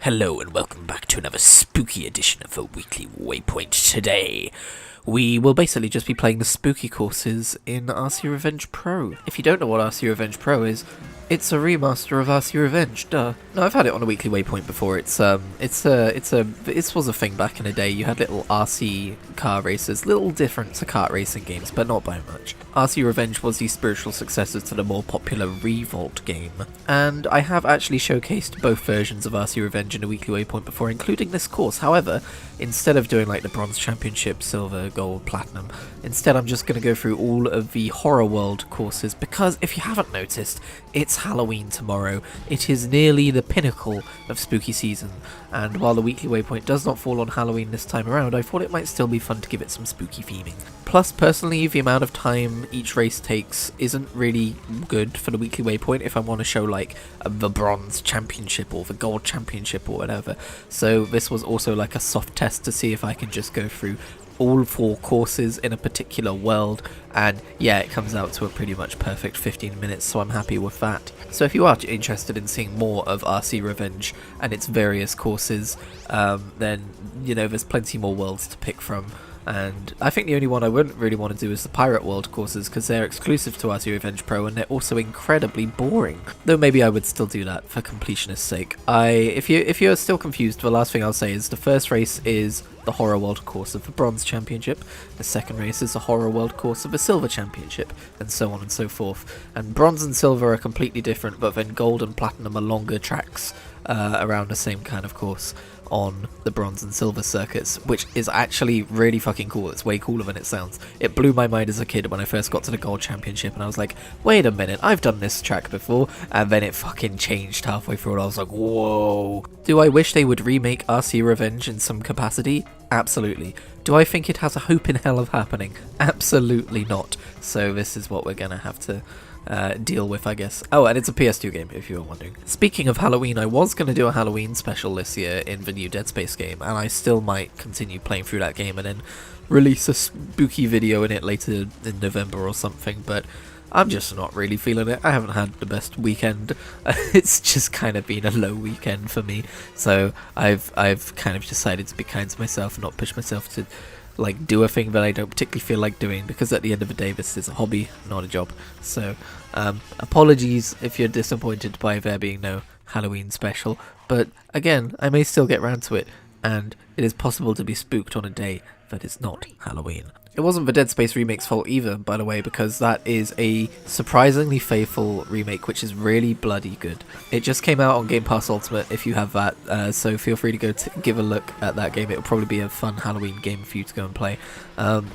Hello and welcome back to another spooky edition of a weekly Waypoint. Today, we will basically just be playing the spooky courses in RC Revenge Pro. If you don't know what RC Revenge Pro is, it's a remaster of RC Revenge, duh. No, I've had it on a weekly Waypoint before. This was a thing back in the day. You had little RC car races, little different to kart racing games, but not by much. RC Revenge was the spiritual successor to the more popular Revolt game, and I have actually showcased both versions of RC Revenge in a weekly Waypoint before, including this course. However, instead of doing like the Bronze Championship, Silver, Gold, Platinum, instead I'm just going to go through all of the Horror World courses, because if you haven't noticed, it's Halloween tomorrow. It is nearly the pinnacle of spooky season, and while the weekly Waypoint does not fall on Halloween this time around, I thought it might still be fun to give it some spooky theming. Plus, personally, the amount of time each race takes isn't really good for the weekly Waypoint if I want to show like the Bronze Championship or the Gold Championship or whatever. So this was also like a soft test to see if I can just go through all 4 courses in a particular world, and yeah, it comes out to a pretty much perfect 15 minutes, so I'm happy with that. So if you are interested in seeing more of RC Revenge and its various courses, then, you know, there's plenty more worlds to pick from. And I think the only one I wouldn't really want to do is the Pirate World courses, because they're exclusive to RC Revenge Pro and they're also incredibly boring. Though maybe I would still do that for completionist's sake. If you're still confused, the last thing I'll say is the first race is the Horror World course of the Bronze Championship, the second race is the Horror World course of the Silver Championship, and so on and so forth. And Bronze and Silver are completely different, but then Gold and Platinum are longer tracks around the same kind of course on the Bronze and Silver circuits, which is actually really fucking cool. It's way cooler than it sounds. It blew my mind as a kid when I first got to the Gold Championship, and I was like, wait a minute, I've done this track before, and then it fucking changed halfway through, and I was like, whoa. Do I wish they would remake RC Revenge in some capacity? Absolutely. Do I think it has a hope in hell of happening? Absolutely not. So this is what we're gonna have to deal with, I guess. Oh, and it's a PS2 game, if you were wondering. Speaking of Halloween, I was going to do a Halloween special this year in the new Dead Space game, and I still might continue playing through that game and then release a spooky video in it later in November or something, but I'm just not really feeling it. I haven't had the best weekend. It's just kind of been a low weekend for me, so I've kind of decided to be kind to myself and not push myself to like do a thing that I don't particularly feel like doing, because at the end of the day this is a hobby, not a job. So apologies if you're disappointed by there being no Halloween special, but again, I may still get round to it, and it is possible to be spooked on a day that is not Halloween. It wasn't the Dead Space remake's fault either, by the way, because that is a surprisingly faithful remake, which is really bloody good. It just came out on Game Pass Ultimate if you have that, so feel free to go give a look at that game. It'll probably be a fun Halloween game for you to go and play.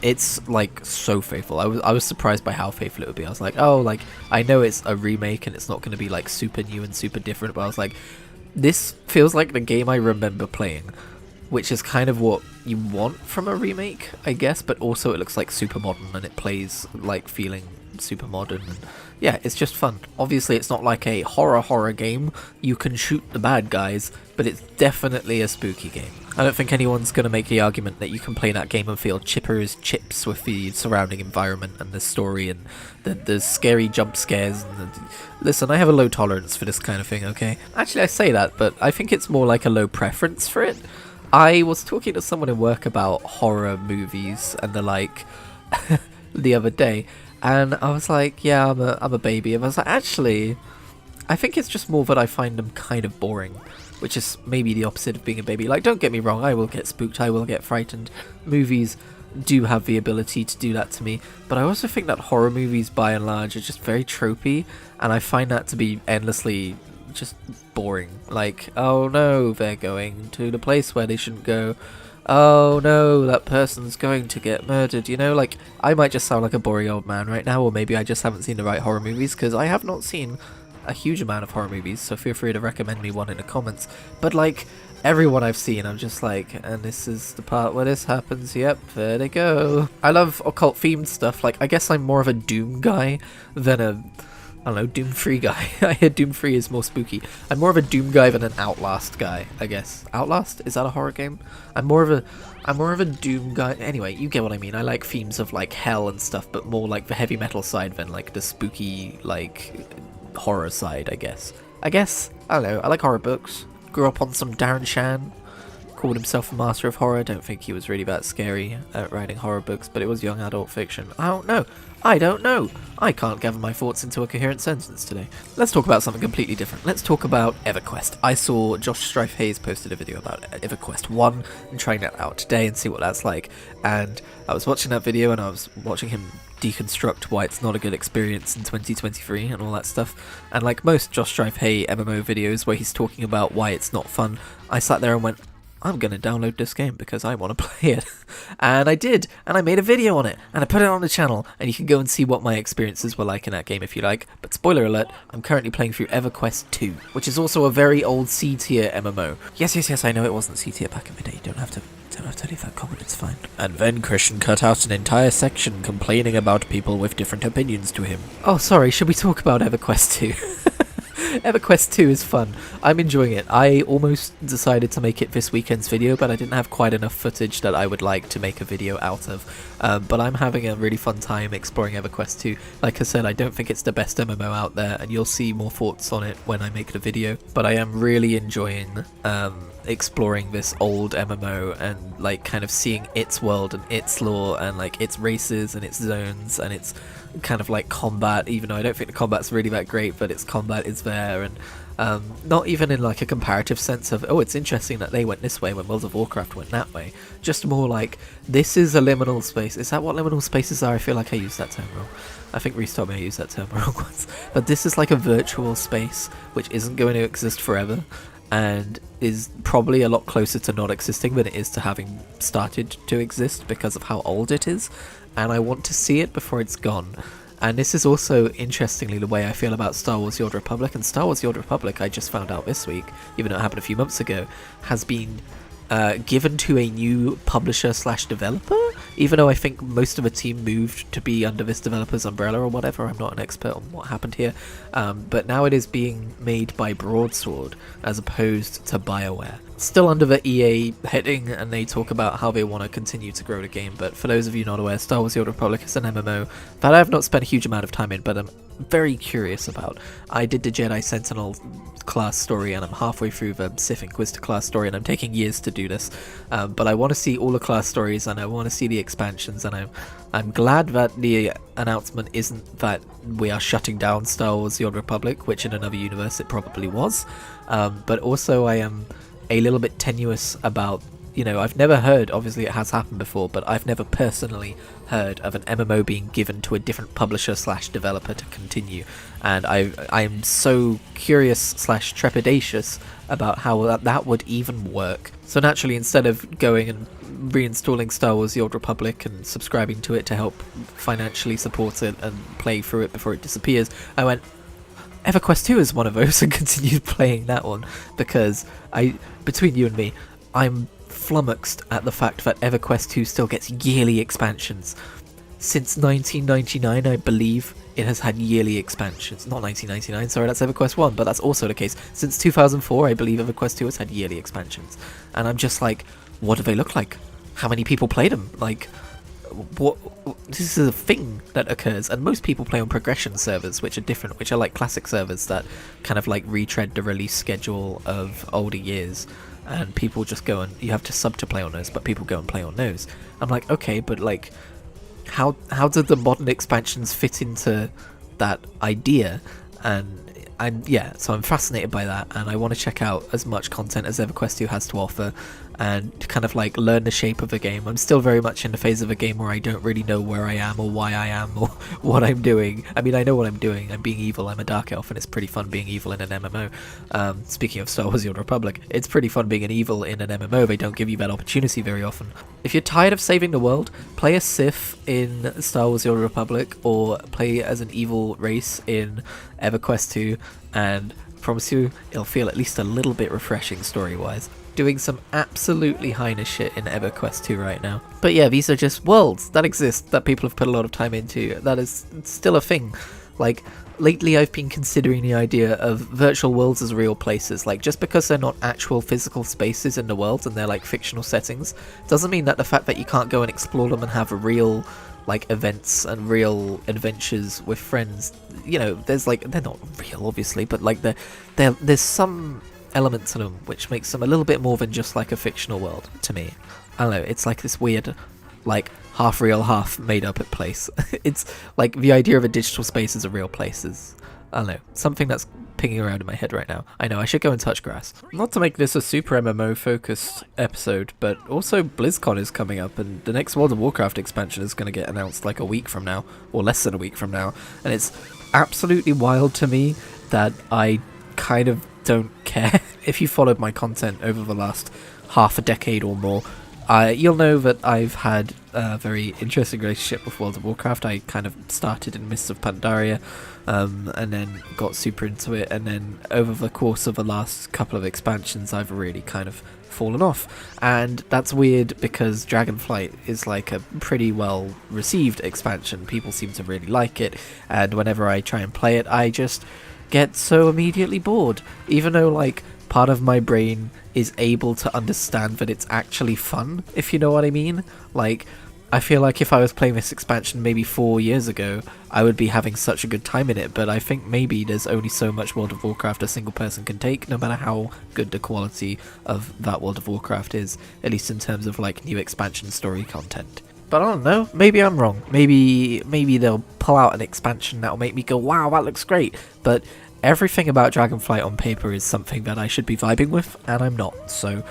It's like so faithful. I was surprised by how faithful it would be. I was like, oh, like I know it's a remake and it's not going to be like super new and super different, but I was like, this feels like the game I remember playing, which is kind of what you want from a remake, I guess, but also it looks like super modern and it plays like feeling super modern, and yeah, it's just fun. Obviously it's not like a horror game, you can shoot the bad guys, but it's definitely a spooky game. I don't think anyone's going to make the argument that you can play that game and feel chipper as chips with the surrounding environment and the story and the scary jump scares. And listen, I have a low tolerance for this kind of thing, okay? Actually, I say that, but I think it's more like a low preference for it. I was talking to someone in work about horror movies and the like the other day, and I was like, yeah, I'm a baby, and I was like, actually, I think it's just more that I find them kind of boring, which is maybe the opposite of being a baby. Like, don't get me wrong, I will get spooked, I will get frightened. Movies do have the ability to do that to me, but I also think that horror movies by and large are just very tropey, and I find that to be endlessly just boring. Like, oh no, they're going to the place where they shouldn't go. Oh no, that person's going to get murdered. You know, like, I might just sound like a boring old man right now, or maybe I just haven't seen the right horror movies, because I have not seen a huge amount of horror movies, so feel free to recommend me one in the comments. But like, everyone I've seen, I'm just like, and this is the part where this happens, yep, there they go. I love occult themed stuff. Like, I guess I'm more of a Doom guy than a, I don't know, Doom 3 guy. I hear Doom 3 is more spooky. I'm more of a Doom guy than an Outlast guy, I guess. Outlast? Is that a horror game? I'm more of a Doom guy. Anyway, you get what I mean. I like themes of like hell and stuff, but more like the heavy metal side than like the spooky, like, horror side, I guess. I don't know, I like horror books. grew up on some Darren Shan, called himself a master of horror. Don't think he was really that scary at writing horror books, but it was young adult fiction. I don't know. I can't gather my thoughts into a coherent sentence today. Let's talk about something completely different. Let's talk about Everquest. I saw Josh Strife Hayes posted a video about Everquest 1 and trying that out today and see what that's like. And I was watching that video and I was watching him deconstruct why it's not a good experience in 2023 and all that stuff. And like most Josh Strife Hay MMO videos where he's talking about why it's not fun, I sat there and went, I'm going to download this game because I want to play it. And I did, and I made a video on it, and I put it on the channel, and you can go and see what my experiences were like in that game if you like. But spoiler alert, I'm currently playing through Everquest 2, which is also a very old C-tier MMO. Yes, I know it wasn't C-tier back in the day. You don't have to leave that comment, it's fine. And then Christian cut out an entire section complaining about people with different opinions to him. Oh, sorry, should we talk about Everquest 2? Everquest 2 is fun. I'm enjoying it. I almost decided to make it this weekend's video, but I didn't have quite enough footage that I would like to make a video out of. But I'm having a really fun time exploring Everquest 2. Like I said, I don't think it's the best MMO out there, and you'll see more thoughts on it when I make the video. But I am really enjoying exploring this old MMO and like kind of seeing its world and its lore and like its races and its zones and its kind of like combat, even though I don't think the combat's really that great, but its combat is there. And not even in like a comparative sense of, oh, it's interesting that they went this way when World of Warcraft went that way. Just more like, this is a liminal space. Is that what liminal spaces are? I feel like I used that term wrong. I think Reese told me I used that term wrong once. But this is like a virtual space which isn't going to exist forever and is probably a lot closer to not existing than it is to having started to exist because of how old it is. And I want to see it before it's gone. And this is also, interestingly, the way I feel about Star Wars: The Old Republic. And Star Wars: The Old Republic, I just found out this week, even though it happened a few months ago, has been given to a new publisher/developer, even though I think most of the team moved to be under this developer's umbrella or whatever. I'm not an expert on what happened here, but now it is being made by Broadsword as opposed to BioWare. Still under the EA heading, and they talk about how they want to continue to grow the game. But for those of you not aware, Star Wars: The Old Republic is an MMO that I have not spent a huge amount of time in, but I'm very curious about. I did the Jedi Sentinel class story, and I'm halfway through the Sith Inquisitor class story, and I'm taking years to do this. But I want to see all the class stories, and I want to see the expansions, and I'm glad that the announcement isn't that we are shutting down Star Wars: The Old Republic, which in another universe it probably was. But also I am a little bit tenuous about, I've never heard, obviously it has happened before, but I've never personally heard of an MMO being given to a different publisher/developer to continue. And I am so curious/trepidatious about how that would even work. So naturally, instead of going and reinstalling Star Wars: The Old Republic and subscribing to it to help financially support it and play through it before it disappears, I went, Everquest 2 is one of those, and continued playing that one, because between you and me, I'm flummoxed at the fact that Everquest 2 still gets yearly expansions. Since 1999, I believe it has had yearly expansions. Not 1999, sorry, that's Everquest 1, but that's also the case. Since 2004, I believe Everquest 2 has had yearly expansions. And I'm just like, what do they look like? How many people play them? Like, what? This is a thing that occurs, and most people play on progression servers, which are different, which are like classic servers that kind of like retread the release schedule of older years, and people just go and you have to sub to play on those, but people go and play on those. I'm like, okay, but like, how did the modern expansions fit into that idea? And so I'm fascinated by that, and I want to check out as much content as Everquest 2 has to offer, and kind of like learn the shape of the game. I'm still very much in the phase of a game where I don't really know where I am or why I am or what I'm doing. I mean, I know what I'm doing. I'm being evil. I'm a dark elf, and it's pretty fun being evil in an MMO. Speaking of Star Wars: The Old Republic, it's pretty fun being an evil in an MMO. They don't give you that opportunity very often. If you're tired of saving the world, play a Sith in Star Wars: The Old Republic, or play as an evil race in Everquest 2, and I promise you, it'll feel at least a little bit refreshing story-wise. Doing some absolutely heinous shit in Everquest 2 right now. But yeah, these are just worlds that exist, that people have put a lot of time into. That is still a thing. Like, lately I've been considering the idea of virtual worlds as real places. Like, just because they're not actual physical spaces in the world and they're like fictional settings, doesn't mean that the fact that you can't go and explore them and have real like events and real adventures with friends, there's like, they're not real obviously, but like there's some element to them which makes them a little bit more than just like a fictional world to me. I don't know, it's like this weird, like, half real, half made up place. It's like the idea of a digital space as a real place is, I don't know, something that's pinging around in my head right now. I know, I should go and touch grass. Not to make this a super MMO focused episode, but also Blizzcon is coming up, and the next World of Warcraft expansion is going to get announced like a week from now, or less than a week from now, and it's absolutely wild to me that I kind of don't care. If you followed my content over the last half a decade or more, you'll know that I've had a very interesting relationship with World of Warcraft. I kind of started in Mists of Pandaria, and then got super into it, and then over the course of the last couple of expansions I've really kind of fallen off. And that's weird because Dragonflight is like a pretty well received expansion. People seem to really like it, and whenever I try and play it I just get so immediately bored, even though like part of my brain is able to understand that it's actually fun, if you know what I mean. Like, I feel like if I was playing this expansion maybe 4 years ago, I would be having such a good time in it, but I think maybe there's only so much World of Warcraft a single person can take, no matter how good the quality of that World of Warcraft is, at least in terms of like new expansion story content. But I don't know, maybe I'm wrong. Maybe they'll pull out an expansion that'll make me go, wow, that looks great, but everything about Dragonflight on paper is something that I should be vibing with, and I'm not. So,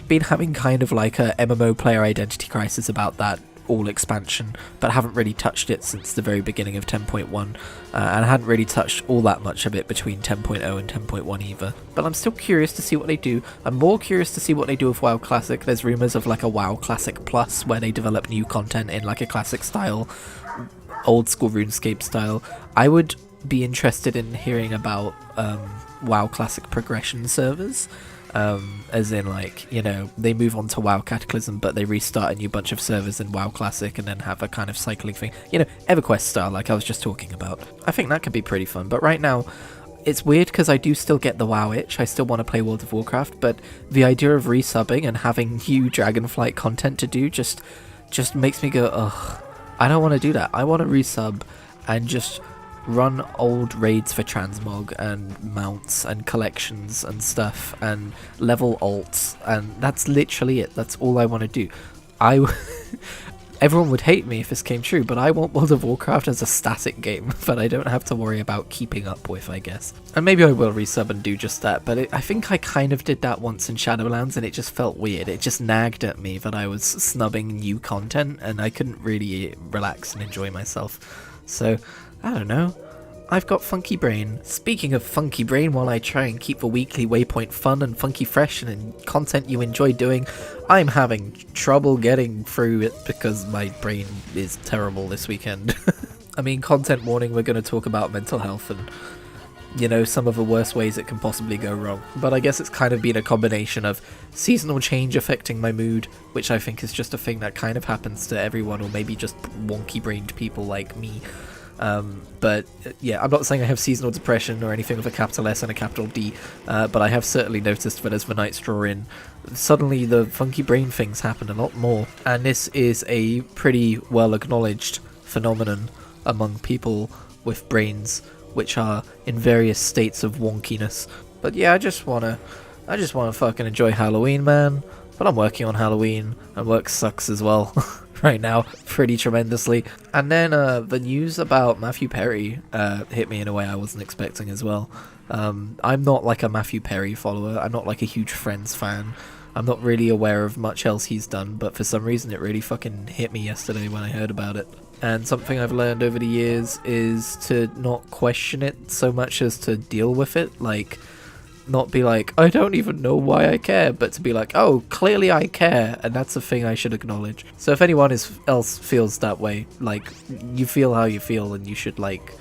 been having kind of like a MMO player identity crisis about that all expansion, but haven't really touched it since the very beginning of 10.1, and I hadn't really touched all that much of it between 10.0 and 10.1 either. But I'm still curious to see what they do. I'm more curious to see what they do with WoW Classic. There's rumours of like a WoW Classic Plus, where they develop new content in like a classic style, old school RuneScape style. I would be interested in hearing about WoW Classic progression servers, as in like, you know, they move on to WoW Cataclysm but they restart a new bunch of servers in WoW Classic and then have a kind of cycling thing, you know, Everquest style like I was just talking about. I think that could be pretty fun, but right now it's weird because I do still get the WoW itch. I still want to play World of Warcraft, but the idea of resubbing and having new Dragonflight content to do just makes me go, ugh, I don't want to do that. I want to resub and just run old raids for transmog and mounts and collections and stuff and level alts, and that's literally it. That's all I want to do. Everyone would hate me if this came true, but I want World of Warcraft as a static game that I don't have to worry about keeping up with, I guess. And maybe I will resub and do just that, but I think I kind of did that once in Shadowlands and it just felt weird. It just nagged at me that I was snubbing new content and I couldn't really relax and enjoy myself. So, I don't know. I've got funky brain. Speaking of funky brain, while I try and keep the weekly Waypoint fun and funky fresh and in content you enjoy doing, I'm having trouble getting through it because my brain is terrible this weekend. I mean, content warning, we're going to talk about mental health and, you know, some of the worst ways it can possibly go wrong. But I guess it's kind of been a combination of seasonal change affecting my mood, which I think is just a thing that kind of happens to everyone, or maybe just wonky-brained people like me. But yeah, I'm not saying I have seasonal depression or anything with a capital S and a capital D, but I have certainly noticed that as the nights draw in, suddenly the funky brain things happen a lot more. And this is a pretty well acknowledged phenomenon among people with brains which are in various states of wonkiness. But yeah, I just wanna fucking enjoy Halloween, man. But I'm working on Halloween, and work sucks as well. Right now, pretty tremendously. And then the news about Matthew Perry hit me in a way I wasn't expecting as well. I'm not like a Matthew Perry follower. I'm not like a huge Friends fan. I'm not really aware of much else he's done, but for some reason it really fucking hit me yesterday when I heard about it. And something I've learned over the years is to not question it so much as to deal with it. Like, not be like, I don't even know why I care, but to be like, oh, clearly I care, and that's a thing I should acknowledge. So if anyone else feels that way, like, you feel how you feel, and you should, like,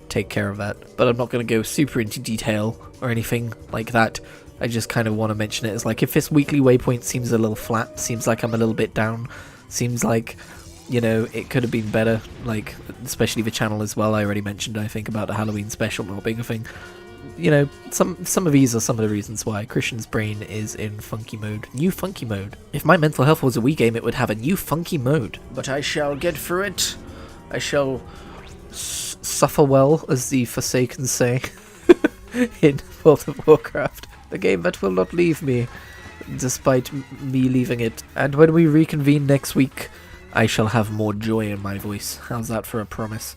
take care of that. But I'm not going to go super into detail or anything like that. I just kind of want to mention it as, like, if this weekly Waypoint seems a little flat, seems like I'm a little bit down, seems like, you know, it could have been better, like, especially the channel as well. I already mentioned, I think, about the Halloween special not being a thing. You know, some of these are some of the reasons why Christian's brain is in funky mode. New funky mode. If my mental health was a Wii game, it would have a new funky mode. But I shall get through it. I shall suffer well, as the Forsaken say in World of Warcraft. The game that will not leave me, despite me leaving it. And when we reconvene next week, I shall have more joy in my voice. How's that for a promise?